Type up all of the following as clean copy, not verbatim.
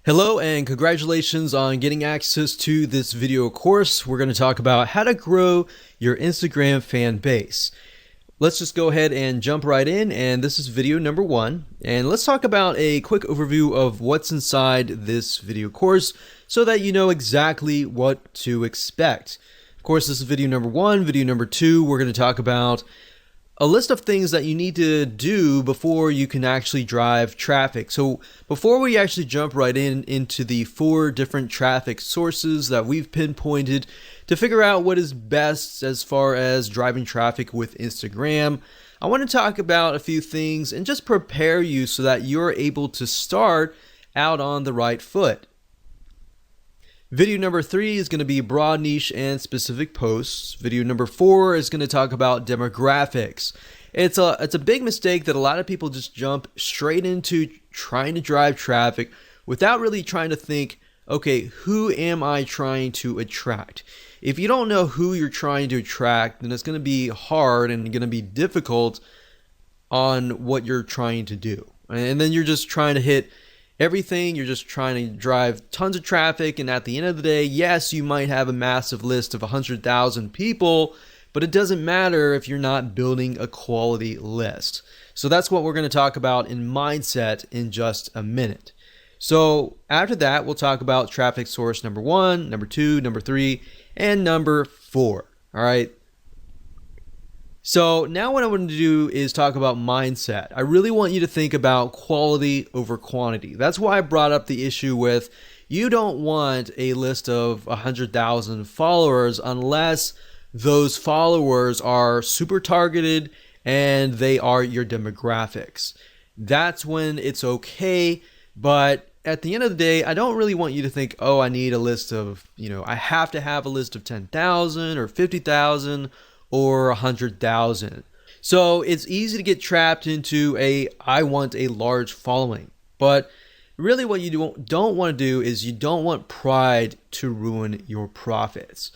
Hello and congratulations on getting access to this video course. We're going to talk about how to grow your Instagram fan base. Let's just go ahead and jump right in, and this is video number 1. And let's talk about a quick overview of what's inside this video course so that you know exactly what to expect. Of course, this is video number 1. Video number 2, we're going to talk about a list of things that you need to do before you can actually drive traffic. So before we actually jump right into the 4 different traffic sources that we've pinpointed to figure out what is best as far as driving traffic with Instagram, I want to talk about a few things and just prepare you so that you're able to start out on the right foot. Video number 3 is going to be broad niche and specific posts. Video number 4 is going to talk about demographics. It's a big mistake that a lot of people just jump straight into trying to drive traffic without really trying to think, okay, who am I trying to attract? If you don't know who you're trying to attract, then it's going to be hard and going to be difficult on what you're trying to do. And then you're just trying to hit everything. You're just trying to drive tons of traffic, and at the end of the day, yes, you might have a massive list of 100,000 people, but it doesn't matter if you're not building a quality list. So that's what we're going to talk about in mindset in just a minute. So after that, we'll talk about traffic source number 1, number 2, number 3, and number 4. All right. So now what I want to do is talk about mindset. I really want you to think about quality over quantity. That's why I brought up the issue with you don't want a list of 100,000 followers unless those followers are super targeted and they are your demographics. That's when it's okay. But at the end of the day, I don't really want you to think, oh, I need a list of, I have to have a list of 10,000 or 50,000 or 100,000. So it's easy to get trapped into I want a large following. But really what you don't want to do is you don't want pride to ruin your profits.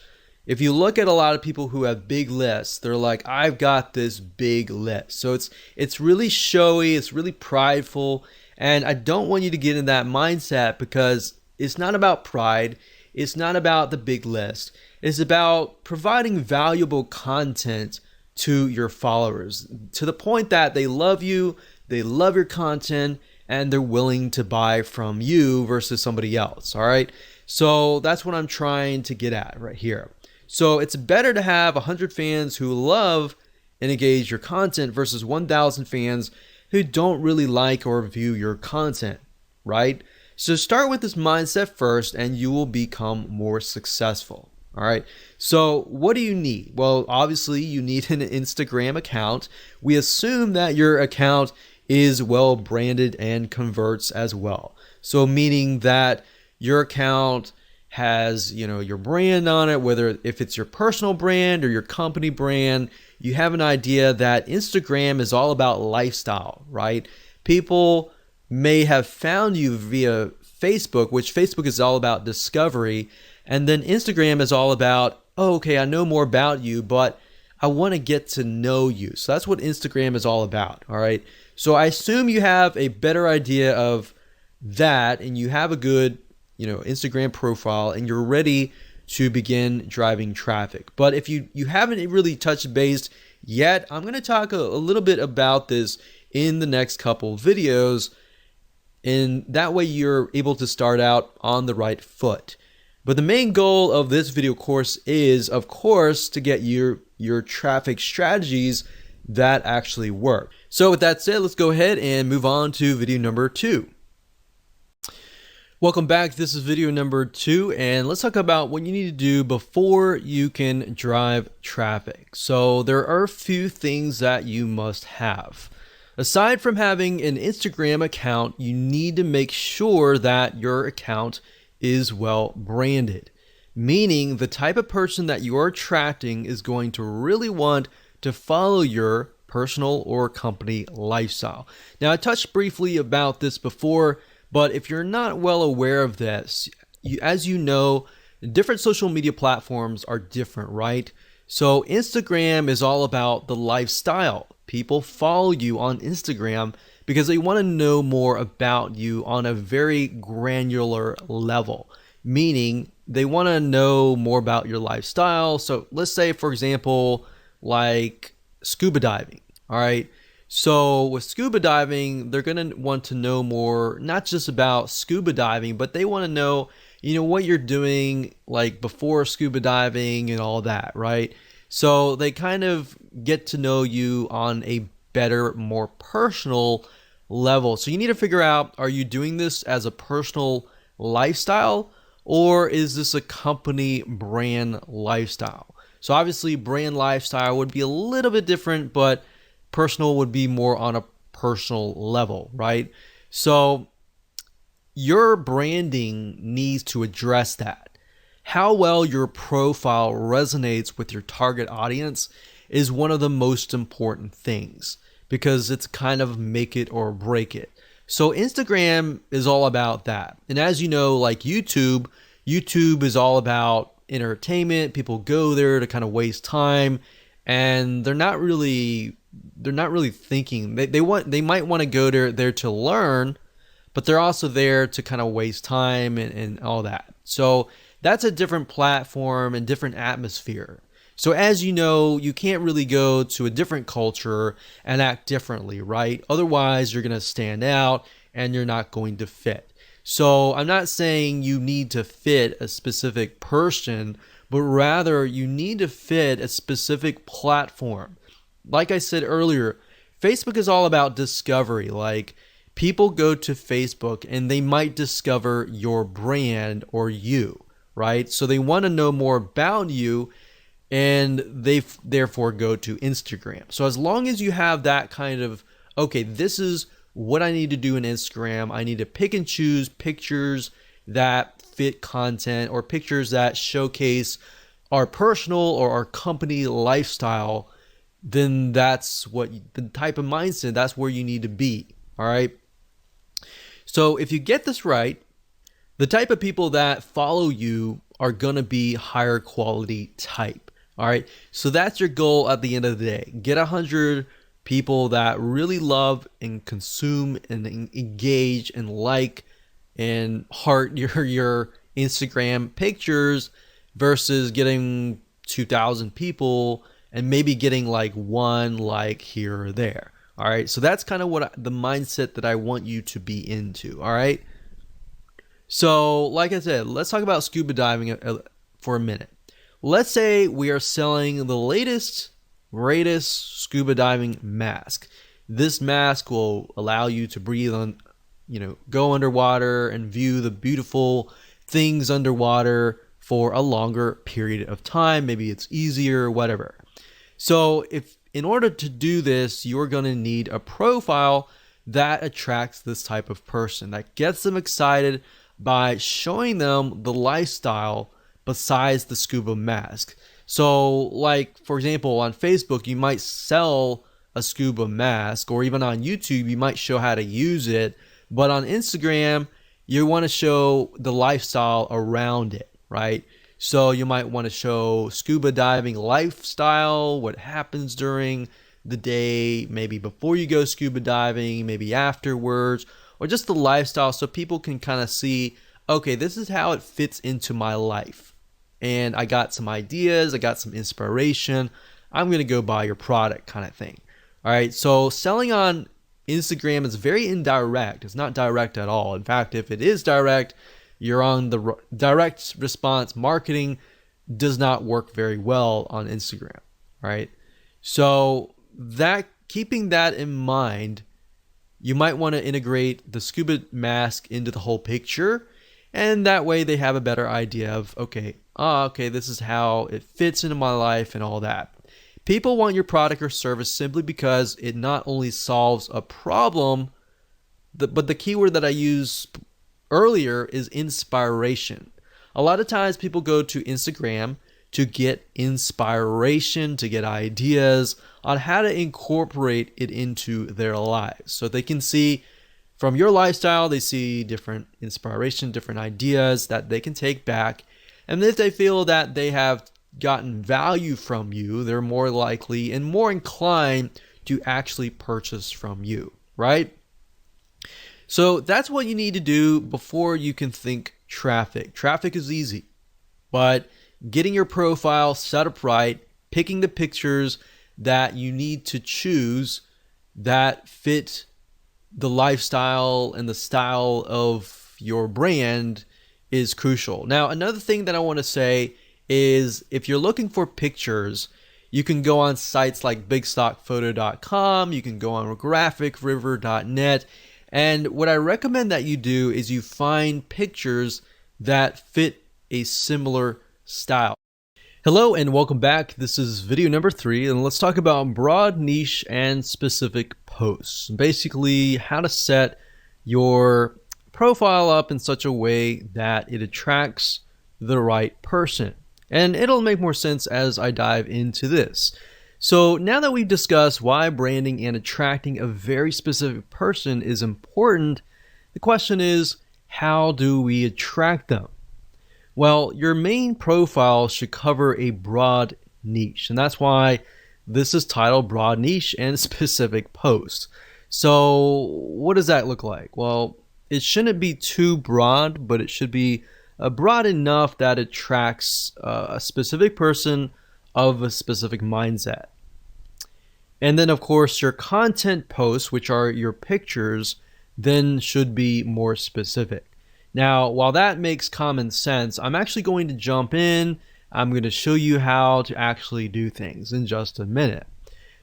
If you look at a lot of people who have big lists, they're like, I've got this big list. So it's really showy, it's really prideful, and I don't want you to get in that mindset because it's not about pride, it's not about the big list. It's about providing valuable content to your followers to the point that they love you, they love your content, and they're willing to buy from you versus somebody else. All right. So that's what I'm trying to get at right here. So it's better to have 100 fans who love and engage your content versus 1,000 fans who don't really like or view your content, right? So start with this mindset first and you will become more successful. All right. So what do you need? Well, obviously you need an Instagram account. We assume that your account is well branded and converts as well. So meaning that your account has, your brand on it, whether if it's your personal brand or your company brand, you have an idea that Instagram is all about lifestyle, right? People may have found you via Facebook, which Facebook is all about discovery. And then Instagram is all about, oh, okay, I know more about you, but I want to get to know you. So that's what Instagram is all about, all right? So I assume you have a better idea of that and you have a good, Instagram profile and you're ready to begin driving traffic. But if you haven't really touched base yet, I'm going to talk a little bit about this in the next couple videos. And that way you're able to start out on the right foot. But the main goal of this video course is, of course, to get your traffic strategies that actually work. So with that said, let's go ahead and move on to video number 2. Welcome back. This is video number 2, and let's talk about what you need to do before you can drive traffic. So there are a few things that you must have. Aside from having an Instagram account, you need to make sure that your account is well branded, meaning the type of person that you are attracting is going to really want to follow your personal or company lifestyle. Now, I touched briefly about this before, but if you're not well aware of this, as you know, different social media platforms are different, right? So Instagram is all about the lifestyle. People follow you on Instagram because they want to know more about you on a very granular level, meaning they want to know more about your lifestyle. So let's say, for example, like scuba diving. All right. So with scuba diving, they're going to want to know more, not just about scuba diving, but they want to know, what you're doing like before scuba diving and all that, right? So they kind of get to know you on a better, more personal level. So you need to figure out, are you doing this as a personal lifestyle, or is this a company brand lifestyle? So obviously brand lifestyle would be a little bit different, but personal would be more on a personal level, right? So your branding needs to address that. How well your profile resonates with your target audience is one of the most important things, because it's kind of make it or break it. So Instagram is all about that. And as you know, like YouTube is all about entertainment. People go there to kind of waste time, and they're not really thinking. They might want to go there to learn, but they're also there to kind of waste time and all that. So that's a different platform and different atmosphere. So as you know, you can't really go to a different culture and act differently, right? Otherwise, you're going to stand out and you're not going to fit. So I'm not saying you need to fit a specific person, but rather you need to fit a specific platform. Like I said earlier, Facebook is all about discovery. Like, people go to Facebook and they might discover your brand or you, right? So they want to know more about you, and they therefore go to Instagram. So as long as you have that kind of, okay, this is what I need to do in Instagram. I need to pick and choose pictures that fit content, or pictures that showcase our personal or our company lifestyle, then that's what the type of mindset, that's where you need to be. All right. So if you get this right, the type of people that follow you are going to be higher quality type. All right. So that's your goal at the end of the day. Get 100 people that really love and consume and engage and like and heart your Instagram pictures, versus getting 2,000 people and maybe getting like one like here or there. All right. So that's kind of the mindset that I want you to be into. All right. So like I said, let's talk about scuba diving for a minute. Let's say we are selling the latest, greatest scuba diving mask. This mask will allow you to breathe on, go underwater and view the beautiful things underwater for a longer period of time. Maybe it's easier, whatever. So in order to do this, you're going to need a profile that attracts this type of person, that gets them excited by showing them the lifestyle besides the scuba mask. So like, for example, on Facebook, you might sell a scuba mask, or even on YouTube, you might show how to use it. But on Instagram, you want to show the lifestyle around it, right? So you might want to show scuba diving lifestyle, what happens during the day, maybe before you go scuba diving, maybe afterwards, or just the lifestyle, so people can kind of see, okay, this is how it fits into my life. And I got some ideas, I got some inspiration, I'm going to go buy your product, kind of thing. All right, so selling on Instagram is very indirect. It's not direct at all. In fact, if it is direct, you're on the direct response marketing does not work very well on Instagram, right? So keeping that in mind, you might want to integrate the scuba mask into the whole picture, and that way they have a better idea of, okay, this is how it fits into my life and all that. People want your product or service simply because it not only solves a problem, but the keyword that I used earlier is inspiration. A lot of times people go to Instagram to get inspiration, to get ideas on how to incorporate it into their lives. So they can see from your lifestyle, they see different inspiration, different ideas that they can take back. And if they feel that they have gotten value from you, they're more likely and more inclined to actually purchase from you, right? So that's what you need to do before you can think traffic. Traffic is easy, but getting your profile set up right, picking the pictures that you need to choose that fit the lifestyle and the style of your brand is crucial. Now, another thing that I want to say is if you're looking for pictures, you can go on sites like bigstockphoto.com, you can go on graphicriver.net, and what I recommend that you do is you find pictures that fit a similar style. Hello and welcome back. This is video number 3, and let's talk about broad, niche, and specific posts. Basically, how to set your profile up in such a way that it attracts the right person. And it'll make more sense as I dive into this. So now that we've discussed why branding and attracting a very specific person is important, the question is, how do we attract them? Well, your main profile should cover a broad niche, and that's why this is titled Broad Niche and Specific Post. So what does that look like? Well, it shouldn't be too broad, but it should be broad enough that it attracts a specific person of a specific mindset. And then, of course, your content posts, which are your pictures, then should be more specific. Now, while that makes common sense, I'm actually going to jump in. I'm going to show you how to actually do things in just a minute.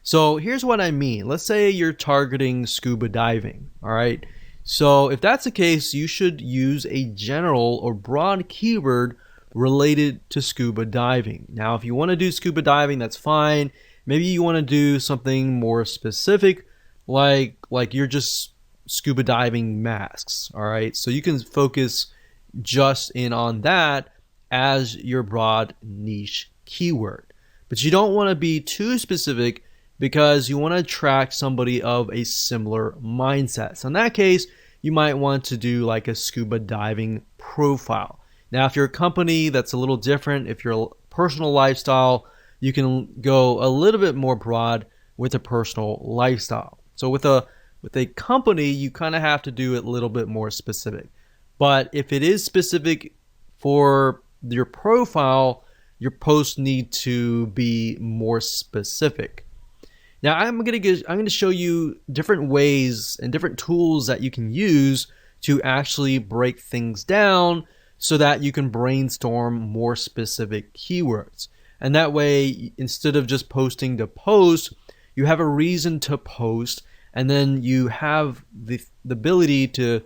So here's what I mean. Let's say you're targeting scuba diving, all right? So if that's the case, you should use a general or broad keyword related to scuba diving. Now, if you want to do scuba diving, that's fine. Maybe you want to do something more specific, like you're just scuba diving masks, all right? So you can focus just in on that as your broad niche keyword. But you don't want to be too specific because you want to attract somebody of a similar mindset. So in that case, you might want to do like a scuba diving profile. Now, if you're a company, that's a little different. If you're a personal lifestyle, you can go a little bit more broad with a personal lifestyle. So with a company, you kind of have to do it a little bit more specific. But if it is specific for your profile, your posts need to be more specific. Now, I'm going to show you different ways and different tools that you can use to actually break things down so that you can brainstorm more specific keywords. And that way, instead of just posting to post, you have a reason to post, and then you have the ability to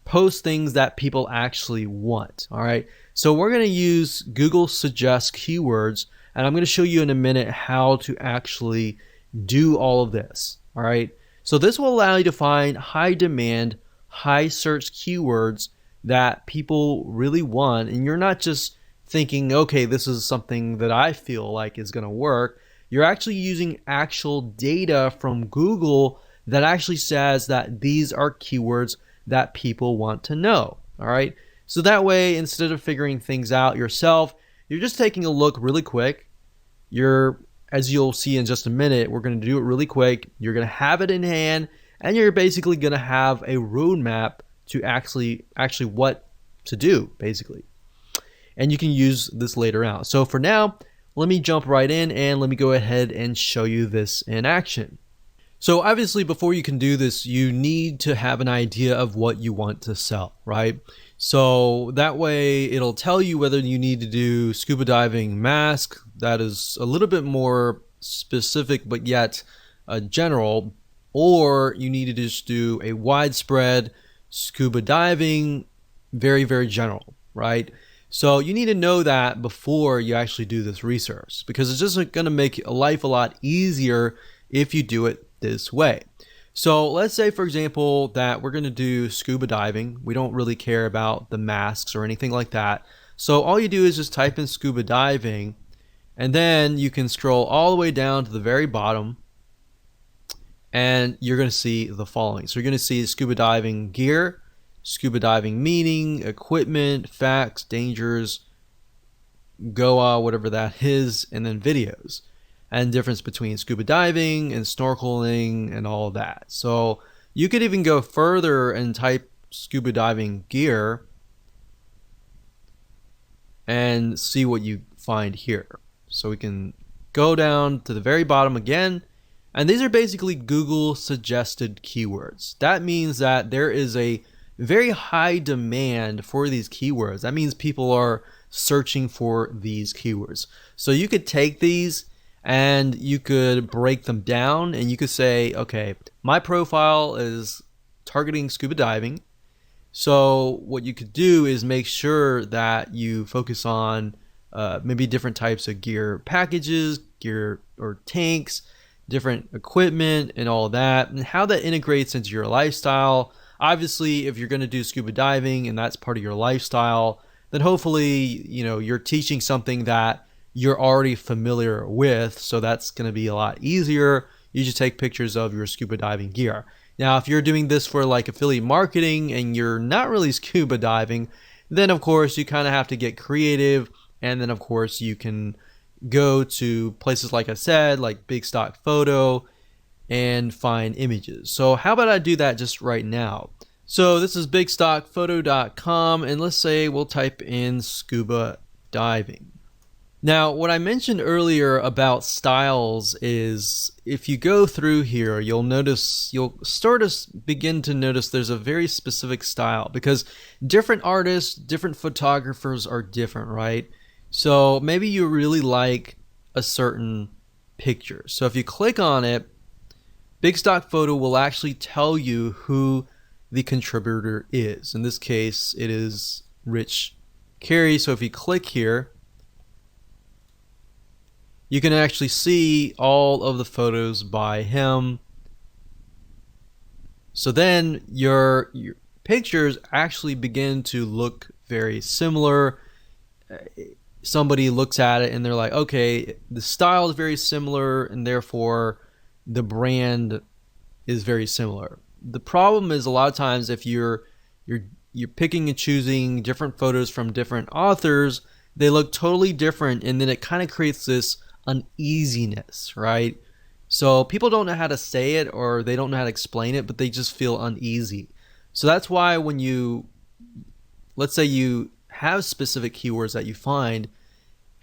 post things that people actually want. All right. So we're going to use Google Suggest Keywords, and I'm going to show you in a minute how to actually do all of this. All right. So this will allow you to find high demand, high search keywords that people really want. And you're not just thinking, okay, this is something that I feel like is going to work. You're actually using actual data from Google that actually says that these are keywords that people want to know. All right. So that way, instead of figuring things out yourself, you're just taking a look really quick. As you'll see in just a minute, we're going to do it really quick. You're going to have it in hand, and you're basically going to have a roadmap to actually what to do, basically. And you can use this later on. So for now, let me jump right in and let me go ahead and show you this in action. So obviously, before you can do this, you need to have an idea of what you want to sell, right? So that way it'll tell you whether you need to do scuba diving mask that is a little bit more specific but yet general, or you need to just do a widespread scuba diving, very, very general, right? So you need to know that before you actually do this research, because it's just going to make life a lot easier if you do it this way. So let's say, for example, that we're going to do scuba diving. We don't really care about the masks or anything like that. So all you do is just type in scuba diving, and then you can scroll all the way down to the very bottom, and you're going to see the following. So you're going to see scuba diving gear, scuba diving meaning, equipment, facts, dangers, Goa, whatever that is, and then videos, and difference between scuba diving and snorkeling and all of that. So You could even go further and type scuba diving gear and see what you find here. So we can go down to the very bottom again, and these are basically Google suggested keywords. That means that there is a very high demand for these keywords. That means people are searching for these keywords. So you could take these and you could break them down, and you could say, okay, my profile is targeting scuba diving. So what you could do is make sure that you focus on maybe different types of gear packages, gear or tanks, different equipment and all that, and how that integrates into your lifestyle. Obviously, if you're going to do scuba diving and that's part of your lifestyle, then hopefully, you're teaching something that you're already familiar with. So that's going to be a lot easier. You just take pictures of your scuba diving gear. Now, if you're doing this for like affiliate marketing and you're not really scuba diving, then of course you kind of have to get creative. And then of course you can go to places like I said, like Big Stock Photo, and find images. So how about I do that just right now? So this is bigstockphoto.com, and let's say we'll type in scuba diving. Now, what I mentioned earlier about styles is if you go through here, you'll begin to notice there's a very specific style, because different artists, different photographers are different, right? So maybe you really like a certain picture. So if you click on it, Big Stock Photo will actually tell you who the contributor is. In this case, it is Rich Carey. So if you click here, you can actually see all of the photos by him. So then your pictures actually begin to look very similar. Somebody looks at it and they're like, okay, the style is very similar and therefore the brand is very similar. The problem is a lot of times if you're picking and choosing different photos from different authors, they look totally different, and then it kind of creates this uneasiness, right? So people don't know how to say it, or they don't know how to explain it, but they just feel uneasy. So that's why when let's say you have specific keywords that you find,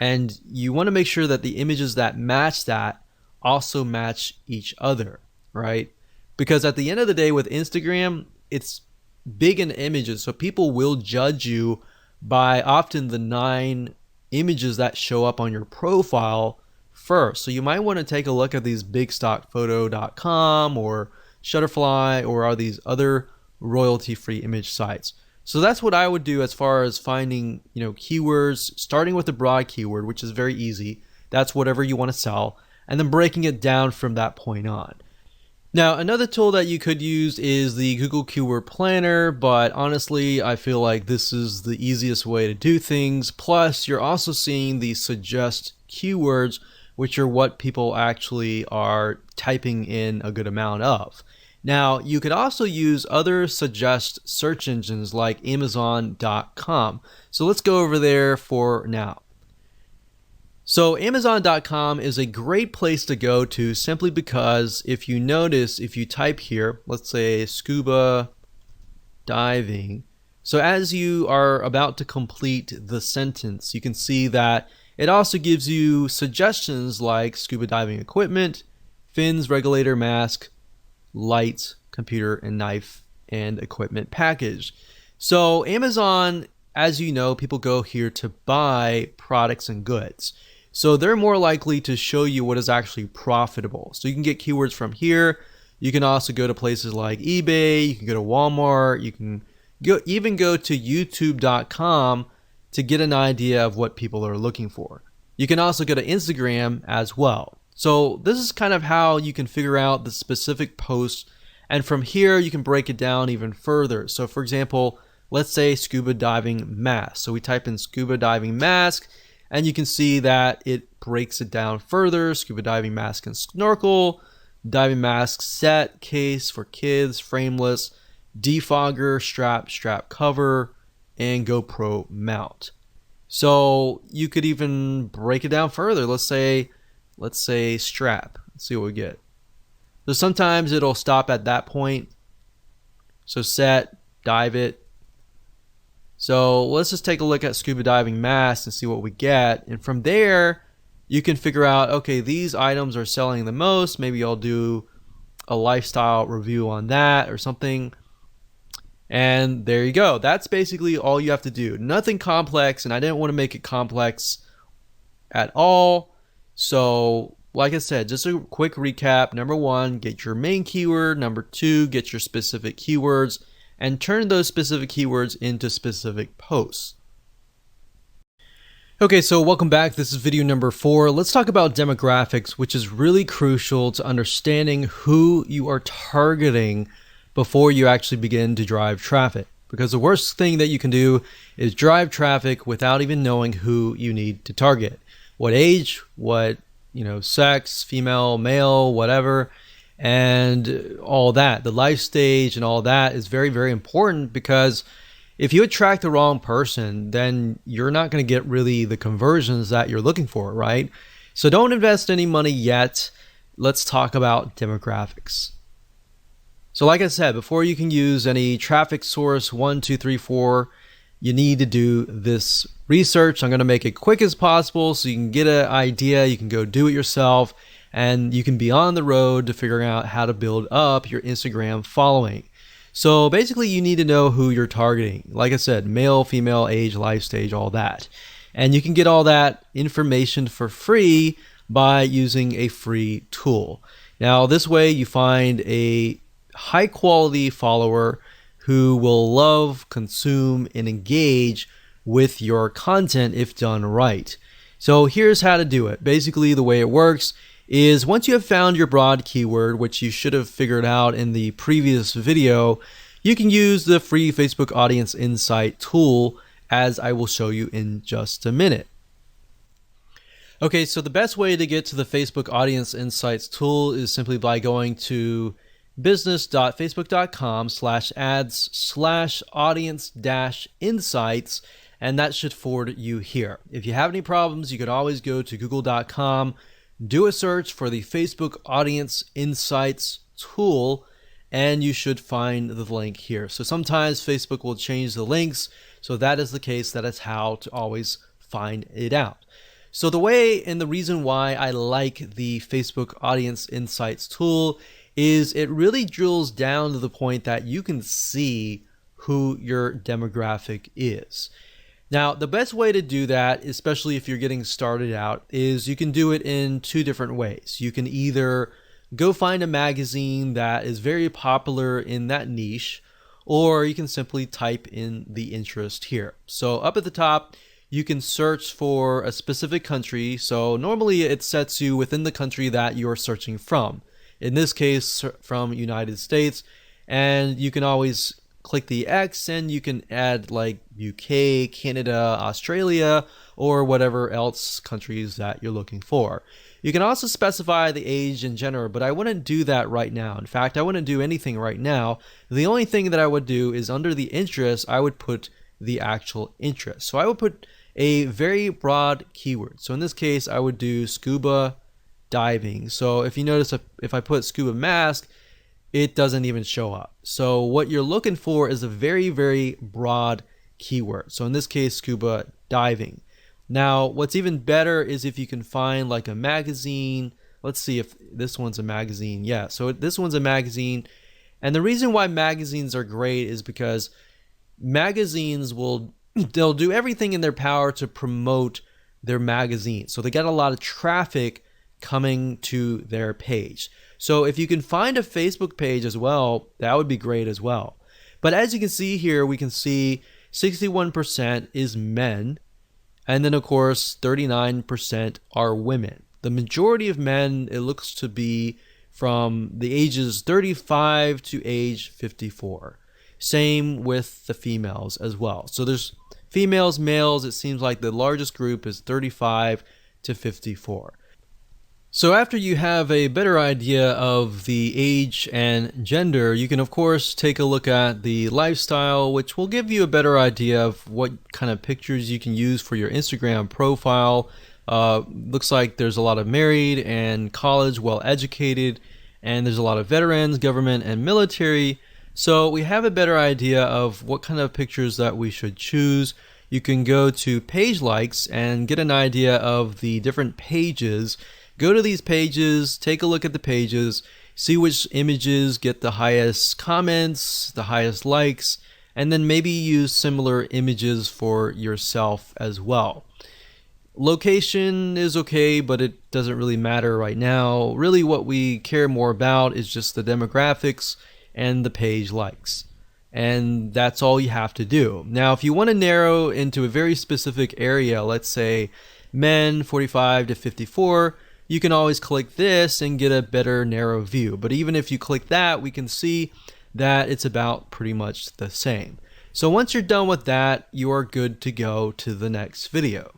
and you want to make sure that the images that match that also match each other, right? Because at the end of the day with Instagram, it's big in images, so people will judge you by often the 9 images that show up on your profile first. So you might want to take a look at these bigstockphoto.com or Shutterfly or are these other royalty-free image sites. So that's what I would do as far as finding, keywords, starting with the broad keyword, which is very easy. That's whatever you want to sell, and then breaking it down from that point on. Now, another tool that you could use is the Google Keyword Planner, but honestly, I feel like this is the easiest way to do things. Plus, you're also seeing the suggest keywords, which are what people actually are typing in a good amount of. Now, you could also use other suggest search engines like Amazon.com. So let's go over there for now. So Amazon.com is a great place to go to simply because if you notice, if you type here, let's say scuba diving. So as you are about to complete the sentence, you can see that it also gives you suggestions like scuba diving equipment, fins, regulator, mask, lights, computer, and knife and equipment package. So Amazon, as you know, people go here to buy products and goods. So they're more likely to show you what is actually profitable. So you can get keywords from here. You can also go to places like eBay. You can go to Walmart. You can even go to YouTube.com to get an idea of what people are looking for. You can also go to Instagram as well. So this is kind of how you can figure out the specific posts. And from here, you can break it down even further. So for example, let's say scuba diving mask. So we type in scuba diving mask, and you can see that it breaks it down further. Scuba diving mask and snorkel, diving mask set, case for kids, frameless, defogger, strap cover, and GoPro mount. So you could even break it down further. Let's say strap. Let's see what we get. So sometimes it'll stop at that point, So set, dive it. So let's just take a look at scuba diving masks and see what we get. And from there, you can figure out, okay, these items are selling the most. Maybe I'll do a lifestyle review on that or something. And there you go. That's basically all you have to do. Nothing complex, and I didn't want to make it complex at all. So like I said, just a quick recap. Number one, get your main keyword. Number two, get your specific keywords and turn those specific keywords into specific posts. Okay, so welcome back. This is video number 4. Let's talk about demographics, which is really crucial to understanding who you are targeting before you actually begin to drive traffic. Because the worst thing that you can do is drive traffic without even knowing who you need to target. What age, what, sex, female, male, whatever, and all that. The life stage and all that is very, very important, because if you attract the wrong person, then you're not going to get really the conversions that you're looking for, right? So don't invest any money yet. Let's talk about demographics. So like I said, before you can use any traffic source 1, 2, 3, 4, you need to do this research. I'm going to make it quick as possible so you can get an idea. You can go do it yourself, and you can be on the road to figuring out how to build up your Instagram following. So basically, you need to know who you're targeting. Like I said, male, female, age, life stage, all that. And you can get all that information for free by using a free tool. Now, this way you find a high quality follower who will love, consume, and engage with your content if done right. So here's how to do it. Basically, the way it works is once you have found your broad keyword, which you should have figured out in the previous video, you can use the free Facebook Audience Insight tool, as I will show you in just a minute. Okay, so the best way to get to the Facebook Audience Insights tool is simply by going to business.facebook.com/ads/audience-insights, and that should forward you here. If you have any problems, you could always go to google.com, do a search for the Facebook Audience Insights tool, and you should find the link here. So sometimes Facebook will change the links, so that is the case. That is how to always find it out. So the way and the reason why I like the Facebook Audience Insights tool is it really drills down to the point that you can see who your demographic is. Now, the best way to do that, especially if you're getting started out, is you can do it in 2 different ways. You can either go find a magazine that is very popular in that niche, or you can simply type in the interest here. So up at the top, you can search for a specific country. So normally it sets you within the country that you're searching from. In this case, from United States, and you can always click the X and you can add like UK, Canada, Australia, or whatever else countries that you're looking for. You can also specify the age and gender, but I wouldn't do that right now. In fact, I wouldn't do anything right now. The only thing that I would do is under the interest, I would put the actual interest. So I would put a very broad keyword. So in this case, I would do scuba diving. So if you notice, if I put scuba mask, it doesn't even show up. So what you're looking for is a very, very broad keyword. So in this case, scuba diving. Now, what's even better is if you can find like a magazine. Let's see if this one's a magazine. Yeah, so this one's a magazine. And the reason why magazines are great is because magazines they'll do everything in their power to promote their magazine. So they get a lot of traffic coming to their page. So if you can find a Facebook page as well, that would be great as well. But as you can see here, we can see 61% is men, and then of course 39% are women. The majority of men, it looks to be from the ages 35 to age 54. Same with the females as well. So there's females, males, it seems like the largest group is 35 to 54. So after you have a better idea of the age and gender, you can of course take a look at the lifestyle, which will give you a better idea of what kind of pictures you can use for your Instagram profile. Looks like there's a lot of married and college, well educated, and there's a lot of veterans, government, and military. So we have a better idea of what kind of pictures that we should choose. You can go to page likes and get an idea of the different pages. Go to these pages, take a look at the pages, see which images get the highest comments, the highest likes, and then maybe use similar images for yourself as well. Location is okay, but it doesn't really matter right now. Really what we care more about is just the demographics and the page likes. And that's all you have to do. Now, if you want to narrow into a very specific area, let's say men 45 to 54, you can always click this and get a better narrow view. But even if you click that, we can see that it's about pretty much the same. So once you're done with that, you are good to go to the next video.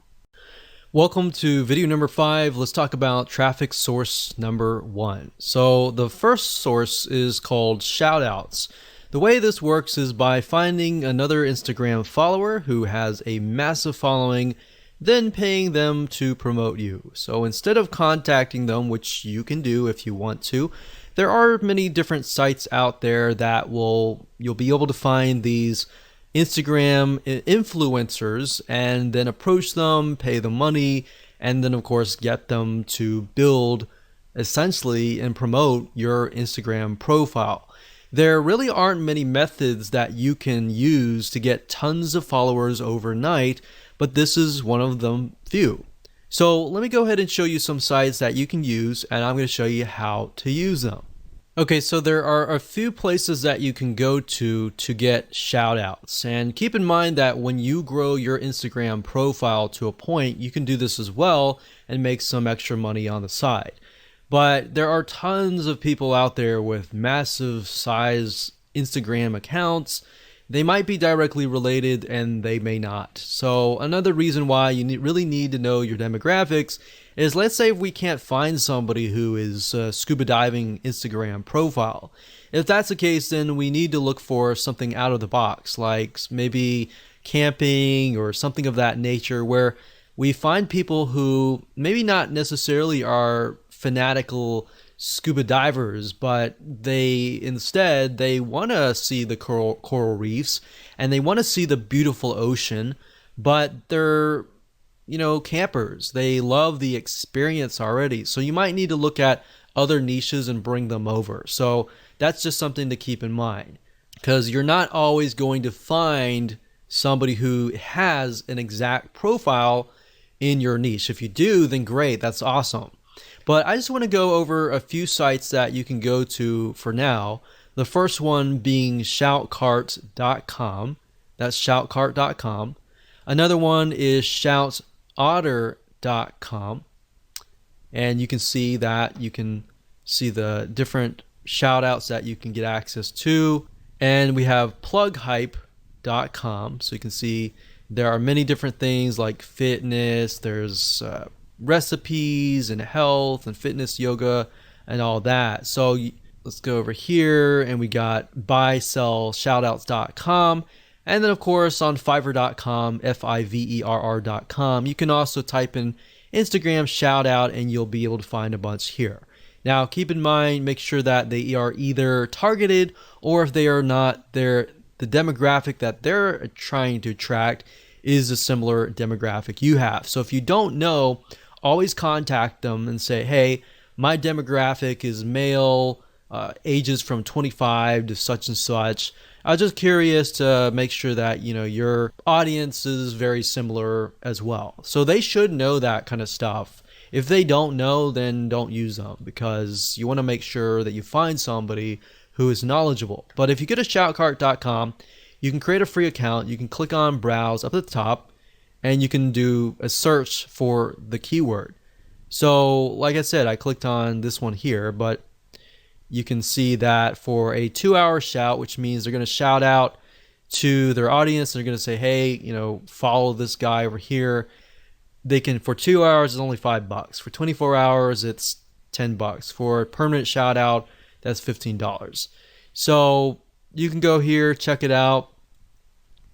Welcome to video number 5. Let's talk about traffic source number 1. So the first source is called shoutouts. The way this works is by finding another Instagram follower who has a massive following, then paying them to promote you. So instead of contacting them, which you can do if you want to, there are many different sites out there that you'll be able to find these Instagram influencers and then approach them, pay them money, and then of course get them to build essentially and promote your Instagram profile. There really aren't many methods that you can use to get tons of followers overnight, but this is one of them few. So let me go ahead and show you some sites that you can use, and I'm going to show you how to use them. Okay, so there are a few places that you can go to get shoutouts. And keep in mind that when you grow your Instagram profile to a point, you can do this as well and make some extra money on the side. But there are tons of people out there with massive size Instagram accounts. They might be directly related and they may not. So another reason why you really need to know your demographics is, let's say we can't find somebody who is a scuba diving Instagram profile. If that's the case, then we need to look for something out of the box, like maybe camping or something of that nature, where we find people who maybe not necessarily are fanatical scuba divers, but they want to see the coral reefs and they want to see the beautiful ocean, but they're campers. They love the experience already. So you might need to look at other niches and bring them over. So that's just something to keep in mind, because you're not always going to find somebody who has an exact profile in your niche. If you do, then great, that's awesome. But I just want to go over a few sites that you can go to for now. The first one being shoutcart.com. That's shoutcart.com. Another one is shoutotter.com. And you can see the different shoutouts that you can get access to. And we have plughype.com. So you can see there are many different things like fitness, there's recipes and health and fitness, yoga, and all that. So let's go over here and we got buysellshoutouts.com. And then of course on fiverr.com, fiverr.com, you can also type in Instagram shoutout and you'll be able to find a bunch here. Now keep in mind, make sure that they are either targeted, or if they are not, the demographic that they're trying to attract is a similar demographic you have. So if you don't know, always contact them and say, hey, my demographic is male, ages from 25 to such and such. I was just curious to make sure that your audience is very similar as well. So they should know that kind of stuff. If they don't know, then don't use them, because you want to make sure that you find somebody who is knowledgeable. But if you go to shoutcart.com, you can create a free account. You can click on browse up at the top, and you can do a search for the keyword. So like I said, I clicked on this one here, but you can see that for a 2-hour shout, which means they're going to shout out to their audience. They're going to say, hey, follow this guy over here. They can, for 2 hours, it's only $5. For 24 hours, it's $10. For a permanent shout out, that's $15. So you can go here, check it out.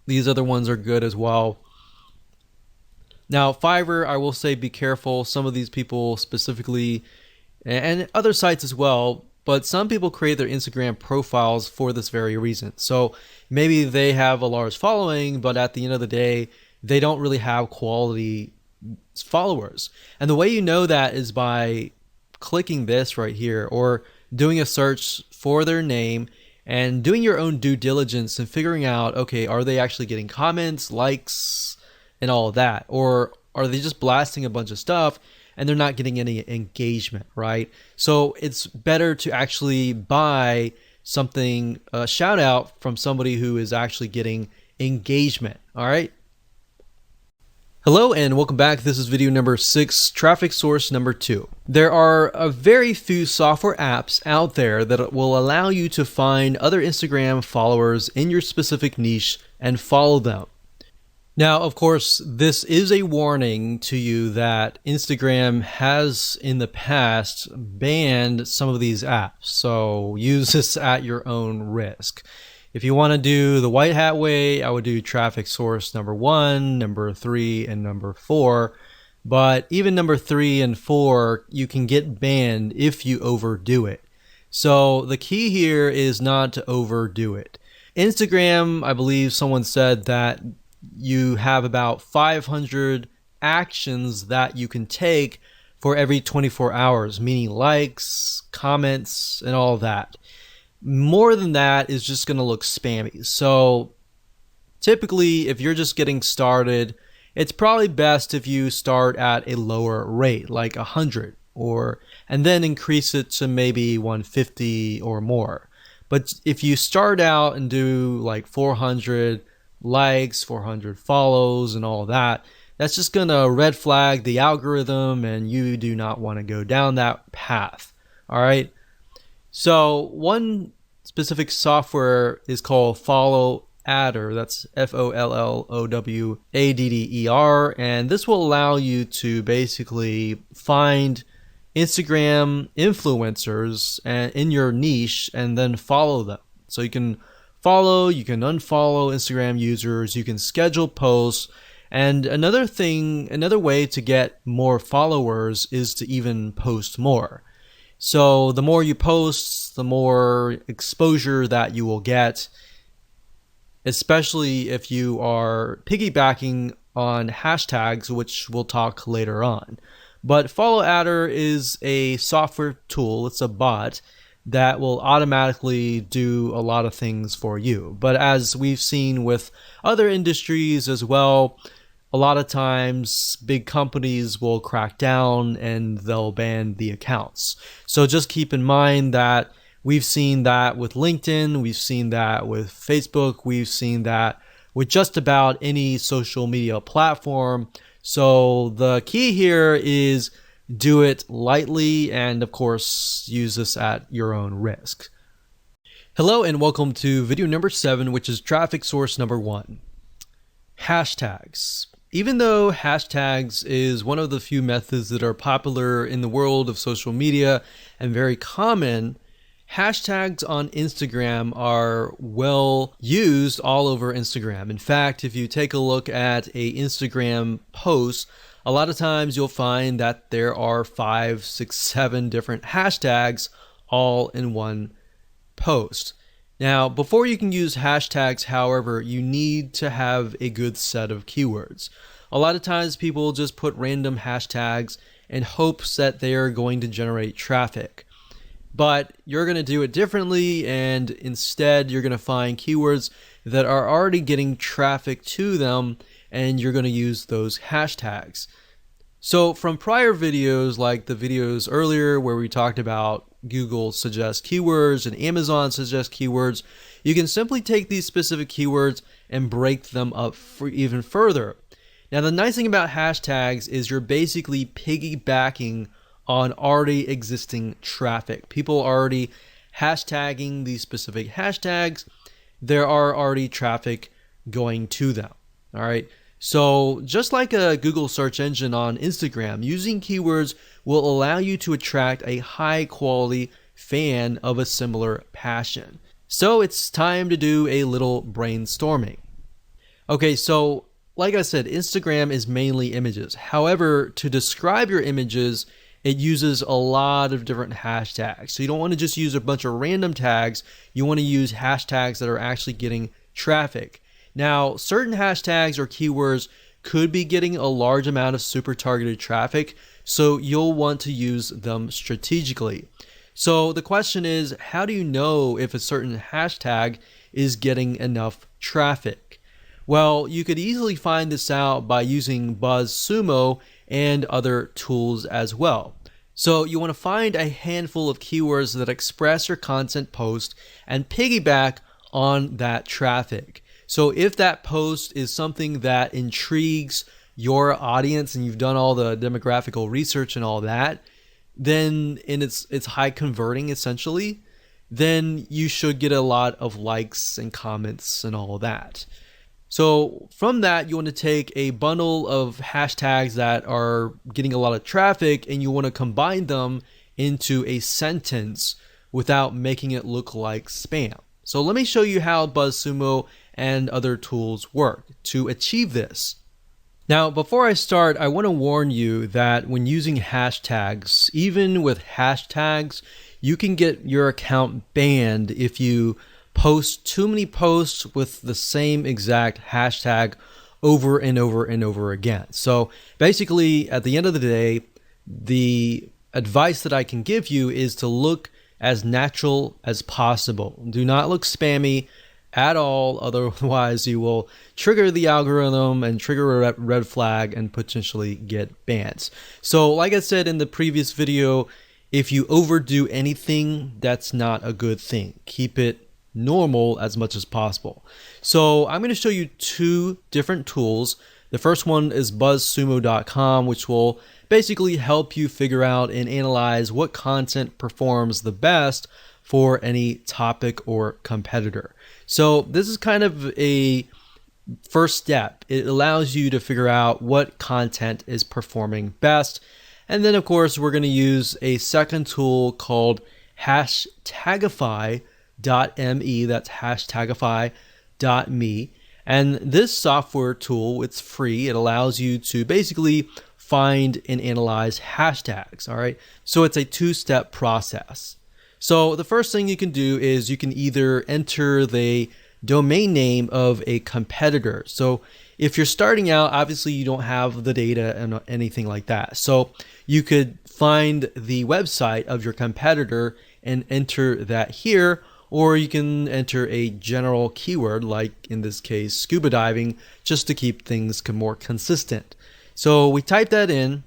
These other ones are good as well. Now, Fiverr, I will say be careful. Some of these people specifically, and other sites as well, but some people create their Instagram profiles for this very reason. So maybe they have a large following, but at the end of the day, they don't really have quality followers. And the way you know that is by clicking this right here or doing a search for their name and doing your own due diligence and figuring out, okay, are they actually getting comments, likes, and all of that? Or are they just blasting a bunch of stuff and they're not getting any engagement, right? So it's better to actually buy something, a shout out from somebody who is actually getting engagement, all right? Hello and welcome back. This is video number 6, traffic source number 2. There are a very few software apps out there that will allow you to find other Instagram followers in your specific niche and follow them. Now, of course, this is a warning to you that Instagram has in the past banned some of these apps. So use this at your own risk. If you want to do the white hat way, I would do traffic source number 1, number 3, and number 4. But even number 3 and 4, you can get banned if you overdo it. So the key here is not to overdo it. Instagram, I believe someone said that you have about 500 actions that you can take for every 24 hours, meaning likes, comments, and all that. More than that is just going to look spammy. So typically, if you're just getting started, it's probably best if you start at a lower rate, like 100, and then increase it to maybe 150 or more. But if you start out and do like 400 likes, 400 follows, and all that, that's just going to red flag the algorithm, and you do not want to go down that path. All right. So one specific software is called Follow Adder. That's FOLLOWADDER. And this will allow you to basically find Instagram influencers in your niche and then follow them. So you can follow, you can unfollow Instagram users, you can schedule posts. And another way to get more followers is to even post more. So the more you post, the more exposure that you will get, especially if you are piggybacking on hashtags, which we'll talk later on. But Follow Adder is a software tool. It's a bot that will automatically do a lot of things for you. But as we've seen with other industries as well, a lot of times big companies will crack down and they'll ban the accounts. So just keep in mind that we've seen that with LinkedIn, we've seen that with Facebook, we've seen that with just about any social media platform. So the key here is do it lightly and of course use this at your own risk. Hello and welcome to video number 7, which is traffic source number 1. Hashtags. Even though hashtags is one of the few methods that are popular in the world of social media and very common, hashtags on Instagram are well used all over Instagram. In fact, if you take a look at a Instagram post, a lot of times you'll find that there are 5, 6, 7 different hashtags all in one post. Now, before you can use hashtags, however, you need to have a good set of keywords. A lot of times people just put random hashtags in hopes that they are going to generate traffic. But you're going to do it differently, and instead you're going to find keywords that are already getting traffic to them, and you're going to use those hashtags. So from prior videos, like the videos earlier where we talked about Google suggest keywords and Amazon suggest keywords, you can simply take these specific keywords and break them up for even further. Now, the nice thing about hashtags is you're basically piggybacking on already existing traffic. People are already hashtagging these specific hashtags. There are already traffic going to them. All right. So just like a Google search engine on Instagram, using keywords will allow you to attract a high quality fan of a similar passion. So it's time to do a little brainstorming. Okay, so like I said, Instagram is mainly images. However, to describe your images it uses a lot of different hashtags. So you don't want to just use a bunch of random tags. You want to use hashtags that are actually getting traffic. Now, certain hashtags or keywords could be getting a large amount of super targeted traffic, so you'll want to use them strategically. So the question is, how do you know if a certain hashtag is getting enough traffic? Well, you could easily find this out by using BuzzSumo and other tools as well. So you want to find a handful of keywords that express your content post and piggyback on that traffic. So if that post is something that intrigues your audience and you've done all the demographical research and all that, then and it's high converting essentially, then you should get a lot of likes and comments and all that. So from that, you want to take a bundle of hashtags that are getting a lot of traffic and you want to combine them into a sentence without making it look like spam. So let me show you how BuzzSumo and other tools work to achieve this. Now, before I start, I want to warn you that when using hashtags, even with hashtags, you can get your account banned if you post too many posts with the same exact hashtag over and over and over again. So basically, at the end of the day, the advice that I can give you is to look as natural as possible. Do not look spammy at all, otherwise you will trigger the algorithm and trigger a red flag and potentially get bans. So like I said in the previous video, if you overdo anything, that's not a good thing. Keep it normal as much as possible. So I'm going to show you two different tools. The first one is buzzsumo.com, which will basically help you figure out and analyze what content performs the best for any topic or competitor. So this is kind of a first step. It allows you to figure out what content is performing best. And then of course, we're going to use a second tool called Hashtagify.me. That's Hashtagify.me. And this software tool, it's free. It allows you to basically find and analyze hashtags. All right. So it's a two-step process. So the first thing you can do is you can either enter the domain name of a competitor. So if you're starting out, obviously you don't have the data and anything like that. So you could find the website of your competitor and enter that here, or you can enter a general keyword, like in this case, scuba diving, just to keep things more consistent. So we type that in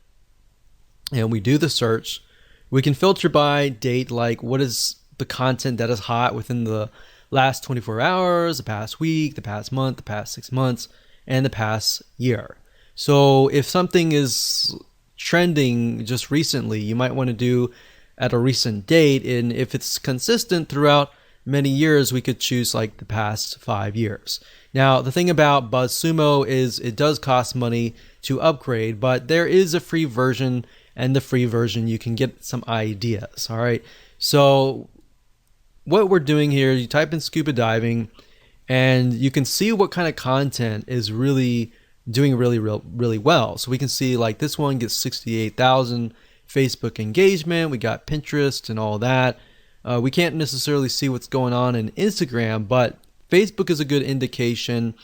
and we do the search. We can filter by date, like what is the content that is hot within the last 24 hours, the past week, the past month, the past 6 months, and the past year. So if something is trending just recently, you might want to do at a recent date. And if it's consistent throughout many years, we could choose like the past 5 years. Now, the thing about BuzzSumo is it does cost money to upgrade, but there is a free version, and the free version you can get some ideas. All right. So what we're doing here, you type in scuba diving and you can see what kind of content is really doing really well. So we can see like this one gets 68,000 Facebook engagement. We got Pinterest and all that. We can't necessarily see what's going on in Instagram, but Facebook is a good indication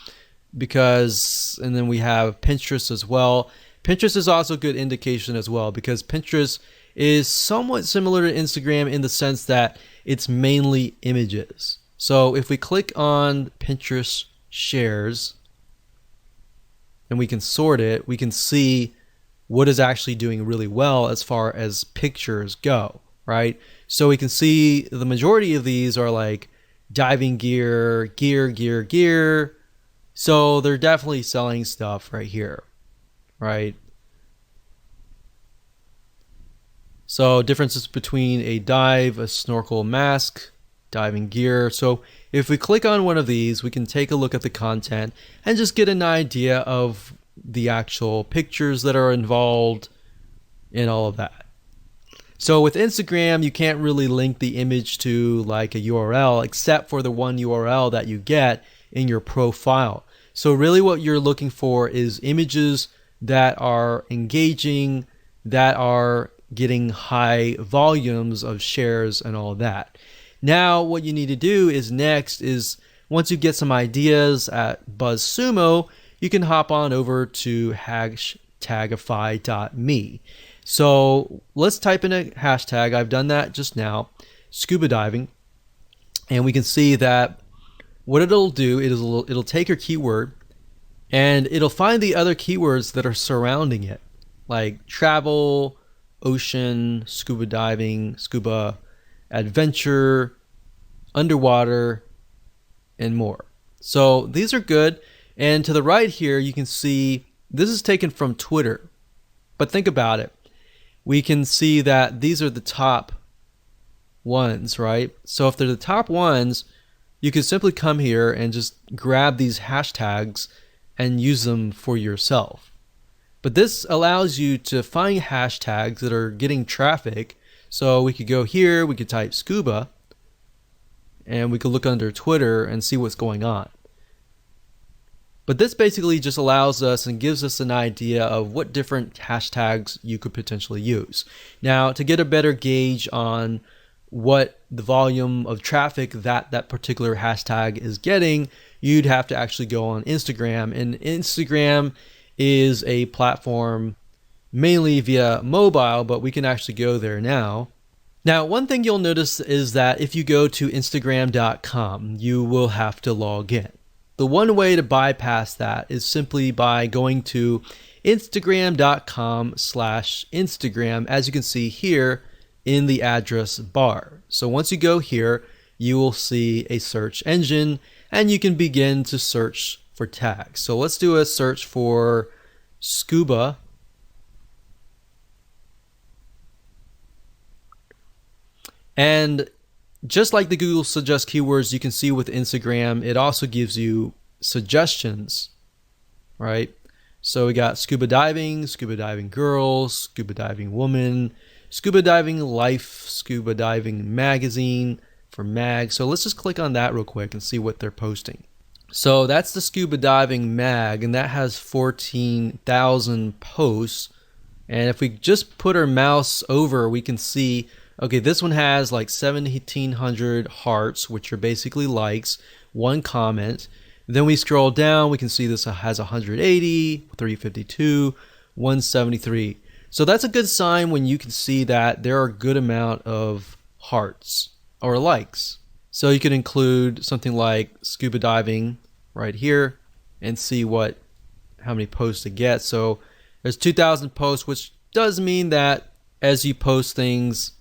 because, and then we have Pinterest as well. Pinterest is also a good indication as well because Pinterest is somewhat similar to Instagram in the sense that it's mainly images. So if we click on Pinterest shares and we can sort it, we can see what is actually doing really well as far as pictures go, right? So we can see the majority of these are like diving gear. So they're definitely selling stuff right here, right? So differences between a dive, a snorkel mask, diving gear. So if we click on one of these, we can take a look at the content and just get an idea of the actual pictures that are involved and all of that. So with Instagram, you can't really link the image to like a URL except for the one URL that you get in your profile. So really what you're looking for is images that are engaging, that are getting high volumes of shares and all of that. Now what you need to do is next is once you get some ideas at BuzzSumo, you can hop on over to hashtagify.me. So let's type in a hashtag. I've done that just now, scuba diving, and we can see that what it'll do is it'll take your keyword and it'll find the other keywords that are surrounding it, like travel, ocean, scuba diving, scuba adventure, underwater, and more. So these are good. And to the right here, you can see this is taken from Twitter. But think about it. We can see that these are the top ones, right? So if they're the top ones, you can simply come here and just grab these hashtags and use them for yourself. But this allows you to find hashtags that are getting traffic. So we could go here, we could type scuba, and we could look under Twitter and see what's going on. But this basically just allows us and gives us an idea of what different hashtags you could potentially use. Now, to get a better gauge on what the volume of traffic that particular hashtag is getting, you'd have to actually go on Instagram. And Instagram is a platform mainly via mobile, but we can actually go there now. Now, one thing you'll notice is that if you go to Instagram.com, you will have to log in. The one way to bypass that is simply by going to Instagram.com/Instagram, as you can see here in the address bar. So once you go here, you will see a search engine and you can begin to search for tags. So let's do a search for scuba. And just like the Google Suggest Keywords, you can see with Instagram, it also gives you suggestions, right? So we got scuba diving girl, scuba diving woman, scuba diving life, scuba diving magazine for mag. So let's just click on that real quick and see what they're posting. So that's the scuba diving mag, and that has 14,000 posts. And if we just put our mouse over, we can see, okay, this one has like 1,700 hearts, which are basically likes, one comment. Then we scroll down, we can see this has 180, 352, 173. So that's a good sign when you can see that there are a good amount of hearts or likes. So you could include something like scuba diving right here and see how many posts it gets. So there's 2,000 posts, which does mean that as you post things,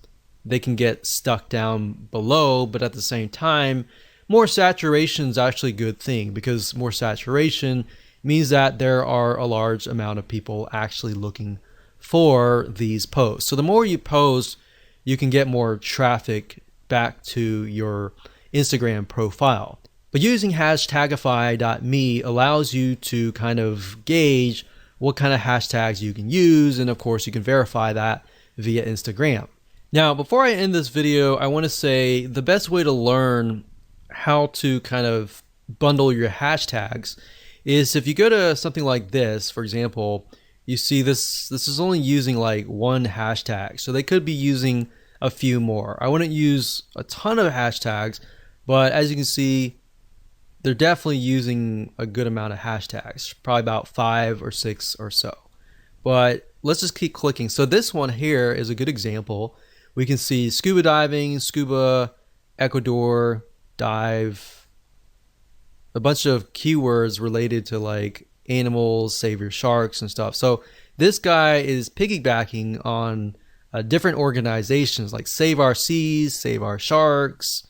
they can get stuck down below, but at the same time, more saturation is actually a good thing, because more saturation means that there are a large amount of people actually looking for these posts. So the more you post, you can get more traffic back to your Instagram profile. But using hashtagify.me allows you to kind of gauge what kind of hashtags you can use, and of course you can verify that via Instagram. Now, before I end this video, I want to say the best way to learn how to kind of bundle your hashtags is if you go to something like this. For example, you see this is only using like one hashtag, so they could be using a few more. I wouldn't use a ton of hashtags, but as you can see, they're definitely using a good amount of hashtags, probably about 5 or 6 or so. But let's just keep clicking. So this one here is a good example. We can see scuba diving, scuba, Ecuador, dive, a bunch of keywords related to like animals, save your sharks and stuff. So this guy is piggybacking on different organizations like Save Our Seas, Save Our Sharks,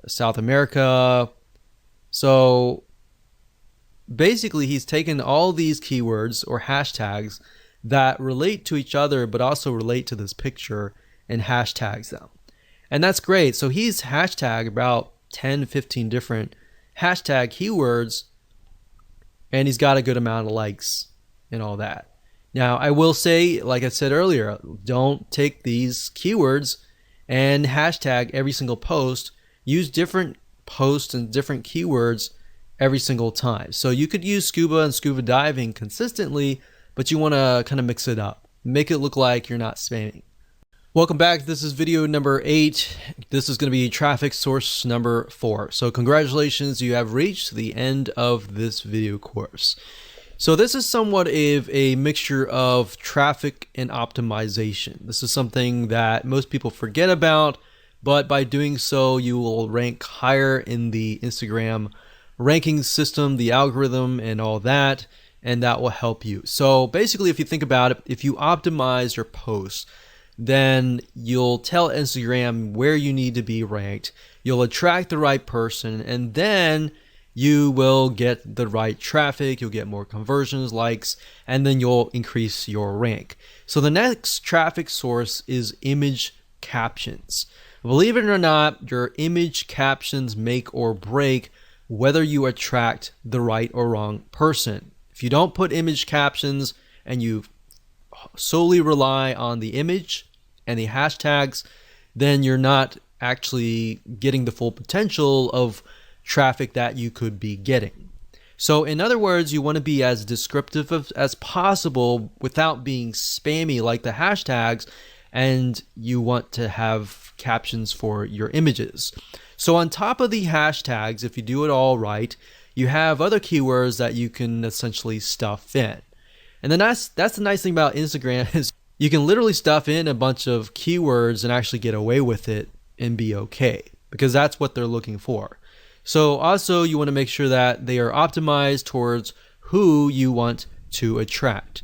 South America. So basically he's taken all these keywords or hashtags that relate to each other but also relate to this picture and hashtags them. And that's great. So he's hashtagged about 10, 15 different hashtag keywords, and he's got a good amount of likes and all that. Now, I will say, like I said earlier, don't take these keywords and hashtag every single post. Use different posts and different keywords every single time. So you could use scuba and scuba diving consistently, but you want to kind of mix it up. Make it look like you're not spamming. Welcome back. This is video number 8. This is going to be traffic source number 4. So congratulations, you have reached the end of this video course. So this is somewhat of a mixture of traffic and optimization. This is something that most people forget about, but by doing so, you will rank higher in the Instagram ranking system, the algorithm, and all that, and that will help you. So basically, if you think about it, if you optimize your posts, then you'll tell Instagram where you need to be ranked. You'll attract the right person, and then you will get the right traffic. You'll get more conversions, likes, and then you'll increase your rank. So the next traffic source is image captions. Believe it or not, your image captions make or break whether you attract the right or wrong person. If you don't put image captions and you solely rely on the image and the hashtags, then you're not actually getting the full potential of traffic that you could be getting. So in other words, you want to be as descriptive as possible without being spammy like the hashtags, and you want to have captions for your images. So on top of the hashtags, if you do it all right, you have other keywords that you can essentially stuff in. And then that's the nice thing about Instagram is you can literally stuff in a bunch of keywords and actually get away with it and be okay, because that's what they're looking for. So also you want to make sure that they are optimized towards who you want to attract.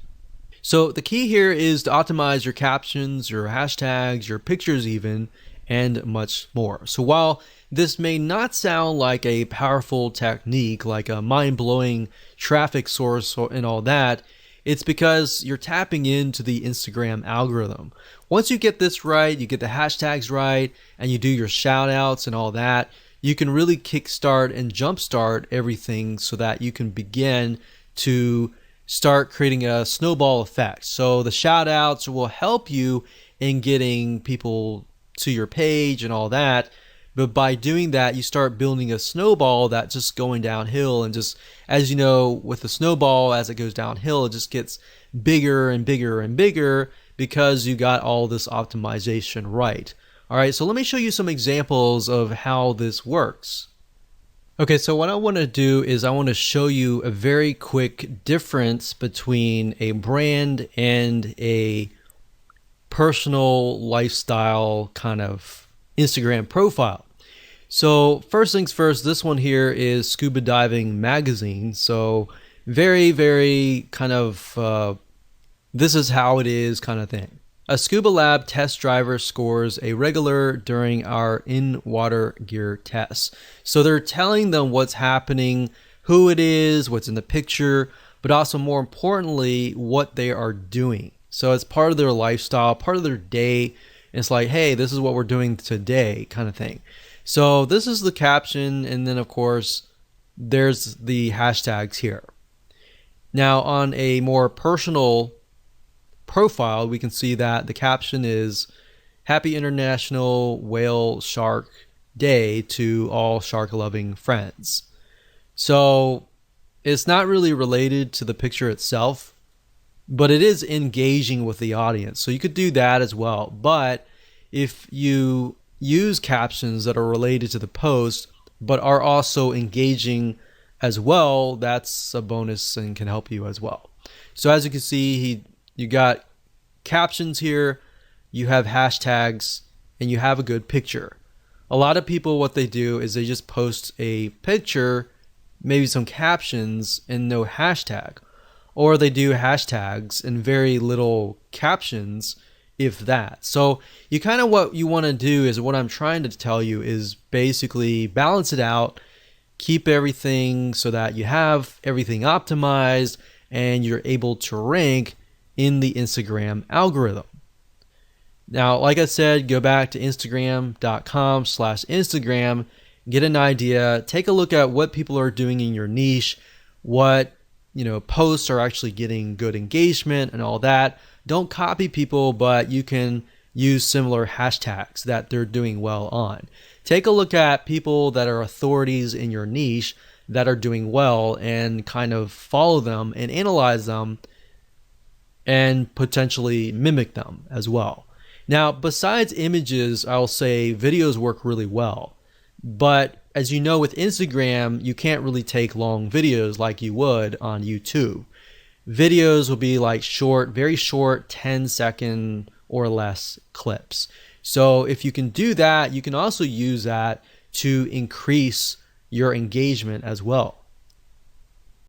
So the key here is to optimize your captions, your hashtags, your pictures even, and much more. So while this may not sound like a powerful technique, like a mind-blowing traffic source and all that, it's because you're tapping into the Instagram algorithm. Once you get this right, you get the hashtags right, and you do your shout outs and all that, you can really kickstart and jumpstart everything so that you can begin to start creating a snowball effect. So the shout outs will help you in getting people to your page and all that. But by doing that, you start building a snowball that's just going downhill. And just, as you know, with the snowball, as it goes downhill, it just gets bigger and bigger and bigger because you got all this optimization right. All right, so let me show you some examples of how this works. Okay, so what I want to do is I want to show you a very quick difference between a brand and a personal lifestyle kind of Instagram profile. So first things first, this one here is Scuba Diving Magazine. So very, very kind of, this is how it is kind of thing. A scuba lab test driver scores a regular during our in-water gear tests. So they're telling them what's happening, who it is, what's in the picture, but also more importantly, what they are doing. So it's part of their lifestyle, part of their day. It's like, hey, this is what we're doing today kind of thing. So this is the caption, and then of course there's the hashtags here. Now on a more personal profile, we can see that the caption is Happy International Whale Shark Day to all shark loving friends. So it's not really related to the picture itself, but it is engaging with the audience. So you could do that as well. But if you use captions that are related to the post but are also engaging as well, that's a bonus and can help you as well. So as you can see, you got captions here, you have hashtags, and you have a good picture. A lot of people, what they do is they just post a picture, maybe some captions, and no hashtag. Or they do hashtags and very little captions, if that. So you kind of, what you want to do is, what I'm trying to tell you is basically balance it out, keep everything so that you have everything optimized and you're able to rank in the Instagram algorithm. Now, like I said, go back to instagram.com/Instagram, get an idea, take a look at what people are doing in your niche, what posts are actually getting good engagement and all that. Don't copy people, but you can use similar hashtags that they're doing well on. Take a look at people that are authorities in your niche that are doing well and kind of follow them and analyze them and potentially mimic them as well. Now, besides images, I'll say videos work really well. But as you know, with Instagram, you can't really take long videos like you would on YouTube. Videos will be like short, very short, 10-second or less clips. So if you can do that, you can also use that to increase your engagement as well.